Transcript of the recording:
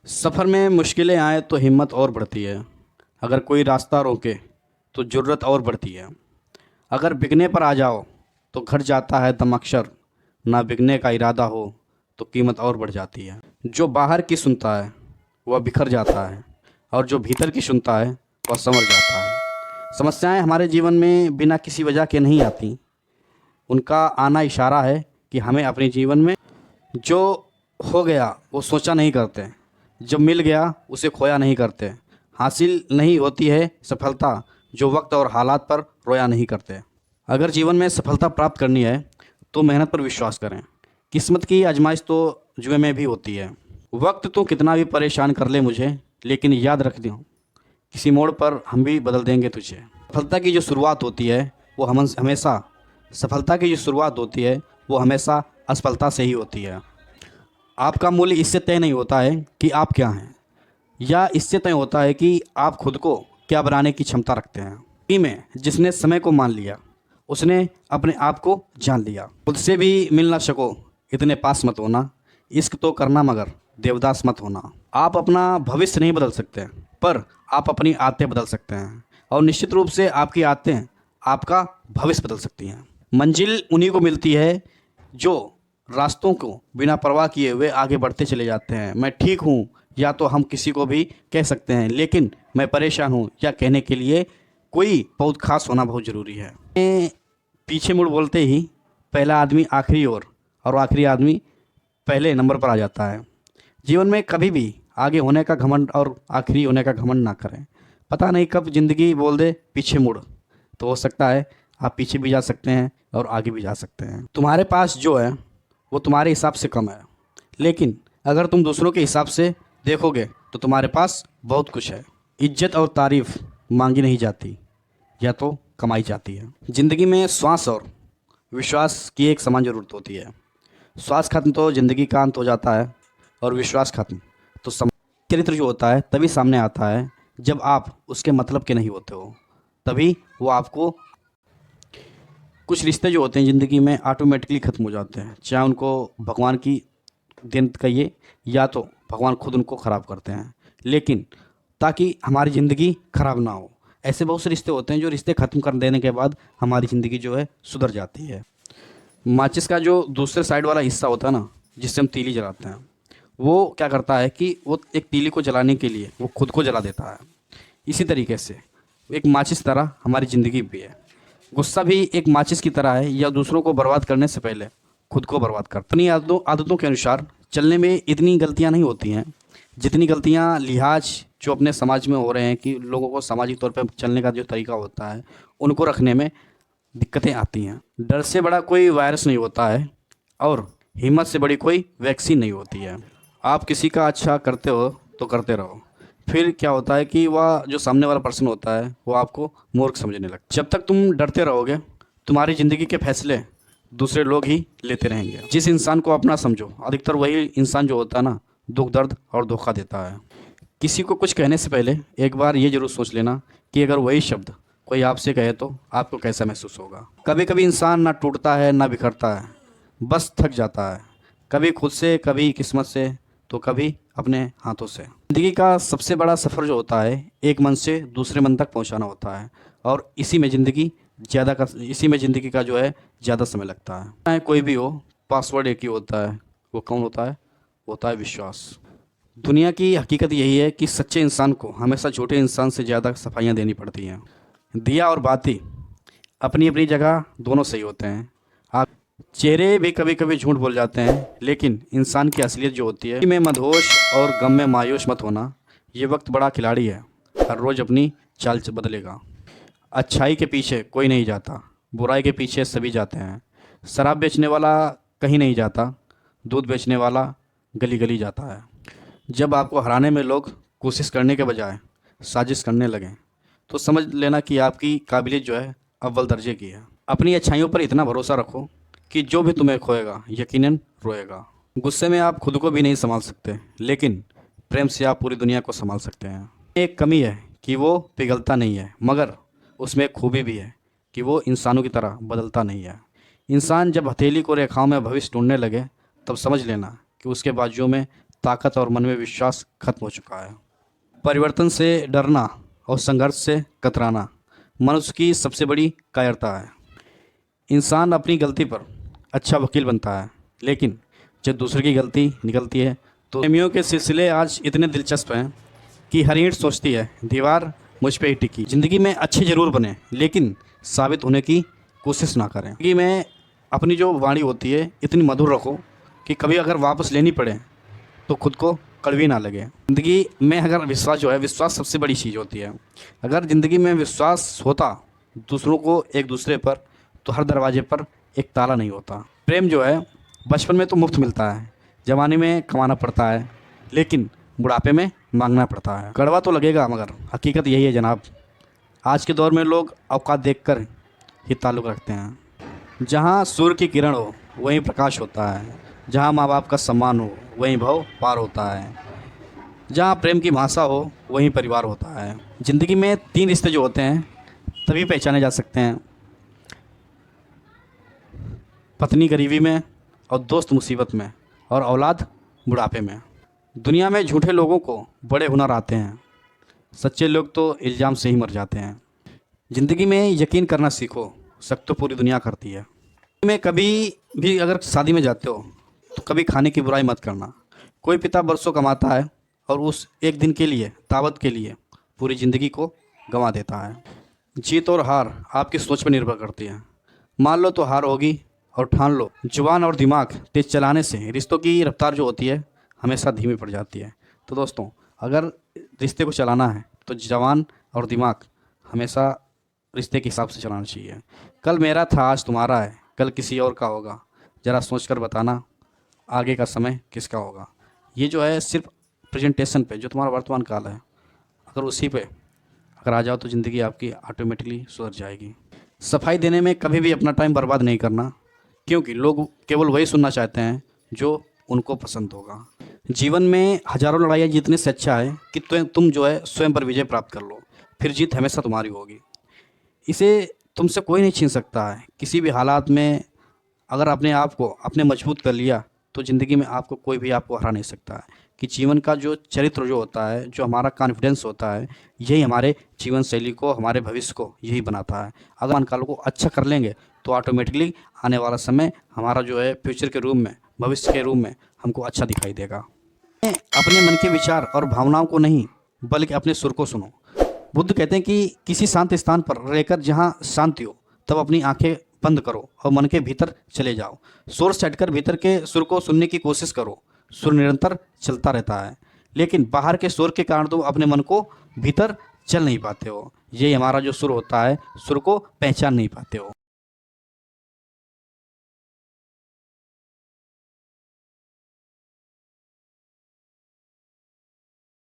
सफ़र में मुश्किलें आए तो हिम्मत और बढ़ती है। अगर कोई रास्ता रोके तो जुर्रत और बढ़ती है। अगर बिकने पर आ जाओ तो घट जाता है दम अक्सर। ना बिकने का इरादा हो तो कीमत और बढ़ जाती है। जो बाहर की सुनता है वह बिखर जाता है, और जो भीतर की सुनता है वह संवर जाता है। समस्याएं हमारे जीवन में बिना किसी वजह के नहीं आती। उनका आना इशारा है कि हमें अपने जीवन में जो हो गया वो सोचा नहीं करते, जब मिल गया उसे खोया नहीं करते। हासिल नहीं होती है सफलता जो वक्त और हालात पर रोया नहीं करते। अगर जीवन में सफलता प्राप्त करनी है तो मेहनत पर विश्वास करें। किस्मत की आजमाइश तो जुए में भी होती है। वक्त तो कितना भी परेशान कर ले मुझे, लेकिन याद रख दो किसी मोड़ पर हम भी बदल देंगे तुझे। सफलता की जो शुरुआत होती है वो हम हमेशा सफलता की जो शुरुआत होती है वो हमेशा असफलता से ही होती है। आपका मूल्य इससे तय नहीं होता है कि आप क्या हैं, या इससे तय होता है कि आप खुद को क्या बनाने की क्षमता रखते हैं। में जिसने समय को मान लिया उसने अपने आप को जान लिया। खुद से भी मिल ना सको इतने पास मत होना। इश्क तो करना मगर देवदास मत होना। आप अपना भविष्य नहीं बदल सकते, पर आप अपनी आदतें बदल सकते हैं, और निश्चित रूप से आपकी आदतें आपका भविष्य बदल सकती हैं। मंजिल उन्हीं को मिलती है जो रास्तों को बिना परवाह किए हुए आगे बढ़ते चले जाते हैं। मैं ठीक हूँ या तो हम किसी को भी कह सकते हैं, लेकिन मैं परेशान हूँ या कहने के लिए कोई बहुत खास होना बहुत ज़रूरी है। पीछे मुड़ बोलते ही पहला आदमी आखिरी ओर और आखिरी आदमी पहले नंबर पर आ जाता है। जीवन में कभी भी आगे होने का घमंड और आखिरी होने का घमंड ना करें। पता नहीं कब ज़िंदगी बोल दे पीछे मुड़, तो हो सकता है आप पीछे भी जा सकते हैं और आगे भी जा सकते हैं। तुम्हारे पास जो है वो तुम्हारे हिसाब से कम है, लेकिन अगर तुम दूसरों के हिसाब से देखोगे तो तुम्हारे पास बहुत कुछ है। इज्जत और तारीफ़ मांगी नहीं जाती, या तो कमाई जाती है। ज़िंदगी में श्वास और विश्वास की एक समान ज़रूरत होती है। श्वास खत्म तो ज़िंदगी का अंत हो जाता है, और विश्वास खत्म तो चरित्र जो होता है तभी सामने आता है जब आप उसके मतलब के नहीं होते हो। तभी वो आपको कुछ रिश्ते जो होते हैं ज़िंदगी में ऑटोमेटिकली ख़त्म हो जाते हैं, चाहे उनको भगवान की देन कहिए या तो भगवान खुद उनको ख़राब करते हैं, लेकिन ताकि हमारी ज़िंदगी ख़राब ना हो। ऐसे बहुत से रिश्ते होते हैं जो रिश्ते ख़त्म कर देने के बाद हमारी ज़िंदगी जो है सुधर जाती है। माचिस का जो दूसरे साइड वाला हिस्सा होता है ना, जिससे हम तीली जलाते हैं, वो क्या करता है कि वो एक तीली को जलाने के लिए वो खुद को जला देता है। इसी तरीके से एक माचिस तरह हमारी ज़िंदगी भी है। गुस्सा भी एक माचिस की तरह है, या दूसरों को बर्बाद करने से पहले खुद को बर्बाद करता है। अपनी आदतों के अनुसार चलने में इतनी गलतियां नहीं होती हैं जितनी गलतियां लिहाज जो अपने समाज में हो रहे हैं, कि लोगों को सामाजिक तौर पर चलने का जो तरीका होता है उनको रखने में दिक्कतें आती हैं। डर से बड़ा कोई वायरस नहीं होता है, और हिम्मत से बड़ी कोई वैक्सीन नहीं होती है। आप किसी का अच्छा करते हो तो करते रहो, फिर क्या होता है कि वह जो सामने वाला पर्सन होता है वो आपको मूर्ख समझने लगता है। जब तक तुम डरते रहोगे तुम्हारी ज़िंदगी के फैसले दूसरे लोग ही लेते रहेंगे। जिस इंसान को अपना समझो, अधिकतर वही इंसान जो होता है ना, दुख दर्द और धोखा देता है। किसी को कुछ कहने से पहले एक बार ये ज़रूर सोच लेना कि अगर वही शब्द कोई आपसे कहे तो आपको कैसा महसूस होगा। कभी कभी इंसान ना टूटता है ना बिखरता है, बस थक जाता है। कभी खुद से, कभी किस्मत से, तो कभी अपने हाथों से। ज़िंदगी का सबसे बड़ा सफ़र जो होता है एक मन से दूसरे मन तक पहुंचाना होता है, और इसी में ज़िंदगी का जो है ज़्यादा समय लगता है। चाहे कोई भी हो, पासवर्ड एक ही होता है। वो कौन होता है? होता है विश्वास। दुनिया की हकीकत यही है कि सच्चे इंसान को हमेशा झूठे इंसान से ज़्यादा सफाइयाँ देनी पड़ती हैं। दिया और बाती अपनी अपनी जगह दोनों सही होते हैं। आप चेहरे भी कभी कभी झूठ बोल जाते हैं, लेकिन इंसान की असलियत जो होती है, में मदहोश और गम में मायूस मत होना। ये वक्त बड़ा खिलाड़ी है, हर रोज़ अपनी चाल बदलेगा। अच्छाई के पीछे कोई नहीं जाता, बुराई के पीछे सभी जाते हैं। शराब बेचने वाला कहीं नहीं जाता, दूध बेचने वाला गली गली जाता है। जब आपको हराने में लोग कोशिश करने के बजाय साजिश करने लगें तो समझ लेना कि आपकी काबिलियत जो है अव्वल दर्जे की है। अपनी अच्छाइयों पर इतना भरोसा रखो कि जो भी तुम्हें खोएगा यकीनन रोएगा। गुस्से में आप खुद को भी नहीं संभाल सकते, लेकिन प्रेम से आप पूरी दुनिया को संभाल सकते हैं। एक कमी है कि वो पिघलता नहीं है, मगर उसमें एक खूबी भी है कि वो इंसानों की तरह बदलता नहीं है। इंसान जब हथेली को रेखाओं में भविष्य ढूंढने लगे तब समझ लेना कि उसके बाजुओं में ताकत और मन में विश्वास खत्म हो चुका है। परिवर्तन से डरना और संघर्ष से कतराना मनुष्य की सबसे बड़ी कायरता है। इंसान अपनी गलती पर अच्छा वकील बनता है, लेकिन जब दूसरे की गलती निकलती है तो प्रेमियों के सिलसिले आज इतने दिलचस्प हैं कि हर ईंट सोचती है दीवार मुझ पे ही टिकी। ज़िंदगी में अच्छे ज़रूर बने, लेकिन साबित होने की कोशिश ना करें। ज़िंदगी में अपनी जो वाणी होती है इतनी मधुर रखो कि कभी अगर वापस लेनी पड़े तो खुद को कड़वी ना लगे। ज़िंदगी में अगर विश्वास जो है, विश्वास सबसे बड़ी चीज़ होती है। अगर ज़िंदगी में विश्वास होता दूसरों को एक दूसरे पर, तो हर दरवाजे पर एक ताला नहीं होता। प्रेम जो है बचपन में तो मुफ्त मिलता है, जवानी में कमाना पड़ता है, लेकिन बुढ़ापे में मांगना पड़ता है। कड़वा तो लगेगा, मगर हकीकत यही है जनाब। आज के दौर में लोग औकात देखकर ही ताल्लुक़ रखते हैं। जहाँ सूर्य की किरण हो वहीं प्रकाश होता है, जहाँ माँ बाप का सम्मान हो वहीं भव पार होता है, जहाँ प्रेम की भाषा हो वहीं परिवार होता है। ज़िंदगी में 3 रिश्ते जो होते हैं तभी पहचाने जा सकते हैं, पत्नी गरीबी में, और दोस्त मुसीबत में, और औलाद बुढ़ापे में। दुनिया में झूठे लोगों को बड़े हुनर आते हैं, सच्चे लोग तो इल्ज़ाम से ही मर जाते हैं। ज़िंदगी में यकीन करना सीखो, शक तो पूरी दुनिया करती है। में कभी भी अगर शादी में जाते हो तो कभी खाने की बुराई मत करना। कोई पिता बरसों कमाता है और उस एक दिन के लिए, दावत के लिए, पूरी ज़िंदगी को गंवा देता है। जीत और हार आपकी सोच पर निर्भर करती है। मान लो तो हार होगी और ठान लो। जुबान और दिमाग तेज़ चलाने से रिश्तों की रफ्तार जो होती है हमेशा धीमी पड़ जाती है। तो दोस्तों, अगर रिश्ते को चलाना है तो जवान और दिमाग हमेशा रिश्ते के हिसाब से चलाना चाहिए। कल मेरा था आज तुम्हारा है, कल किसी और का होगा, ज़रा सोचकर बताना आगे का समय किसका होगा। ये जो है सिर्फ प्रेजेंटेशन पे, जो तुम्हारा वर्तमान काल है, अगर उसी पे अगर आ जाओ तो ज़िंदगी आपकी ऑटोमेटिकली सुधर जाएगी। सफाई देने में कभी भी अपना टाइम बर्बाद नहीं करना, क्योंकि लोग केवल वही सुनना चाहते हैं जो उनको पसंद होगा। जीवन में हज़ारों लड़ाइयाँ जीतने से अच्छा है कि तुम जो है स्वयं पर विजय प्राप्त कर लो, फिर जीत हमेशा तुम्हारी होगी। इसे तुमसे कोई नहीं छीन सकता है। किसी भी हालात में अगर अपने आप को अपने मजबूत कर लिया तो ज़िंदगी में आपको कोई भी आपको हरा नहीं सकता है। कि जीवन का जो चरित्र जो होता है, जो हमारा कॉन्फिडेंस होता है, यही हमारे जीवन शैली को, हमारे भविष्य को यही बनाता है। अगर इन कालों को अच्छा कर लेंगे तो ऑटोमेटिकली आने वाला समय हमारा जो है फ्यूचर के रूप में, भविष्य के रूप में हमको अच्छा दिखाई देगा। अपने मन के विचार और भावनाओं को नहीं, बल्कि अपने सुर को सुनो। बुद्ध कहते हैं कि किसी शांत स्थान पर रहकर जहाँ शांति हो तब अपनी आंखें बंद करो और मन के भीतर चले जाओ। सुर सेट कर भीतर के सुर को सुनने की कोशिश करो। सुर निरंतर चलता रहता है, लेकिन बाहर के सुर के कारण तुम अपने मन को भीतर चल नहीं पाते हो। ये हमारा जो सुर होता है, सुर को पहचान नहीं पाते हो।